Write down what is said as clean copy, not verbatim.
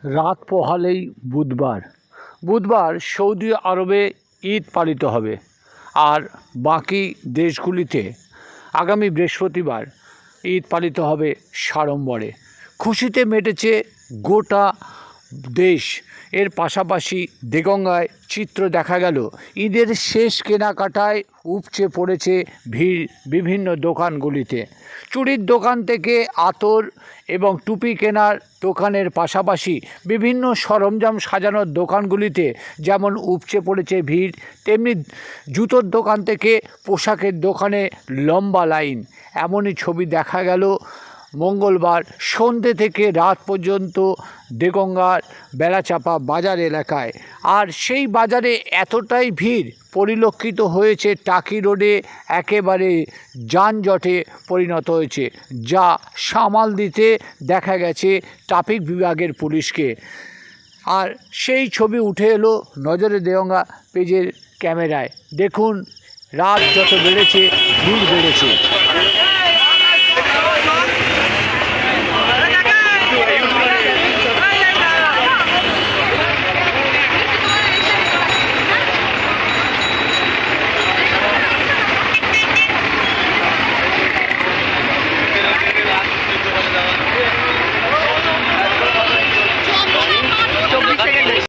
রাত পোহালেই বুধবার সৌদি আরবে ঈদ পালিত হবে, আর বাকি দেশগুলিতে আগামী বৃহস্পতিবার ঈদ পালিত হবে সাড়ম্বরে। খুশিতে মেতেছে গোটা দেশ। এর পাশাপাশি দেগঙ্গায় চিত্র দেখা গেল, ঈদের শেষ কেনাকাটায় উপচে পড়েছে ভিড় বিভিন্ন দোকানগুলিতে। চুড়ির দোকান থেকে আতর এবং টুপি কেনার দোকানের পাশাপাশি বিভিন্ন সরঞ্জাম সাজানোর দোকানগুলিতে যেমন উপচে পড়েছে ভিড়, তেমনি জুতোর দোকান থেকে পোশাকের দোকানে লম্বা লাইন। এমনই ছবি দেখা গেল মঙ্গলবার সন্ধ্যে থেকে রাত পর্যন্ত দেগঙ্গার বেলাচাপা বাজার এলাকায়। আর সেই বাজারে এতটাই ভিড় পরিলক্ষিত হয়েছে, টাকি রোডে একেবারে যানজটে পরিণত হয়েছে, যা সামাল দিতে দেখা গেছে ট্রাফিক বিভাগের পুলিশকে। আর সেই ছবি উঠে এলো নজরে দেগঙ্গা পেজের ক্যামেরায়। দেখুন, রাত যত বেড়েছে ভিড় বেড়েছে।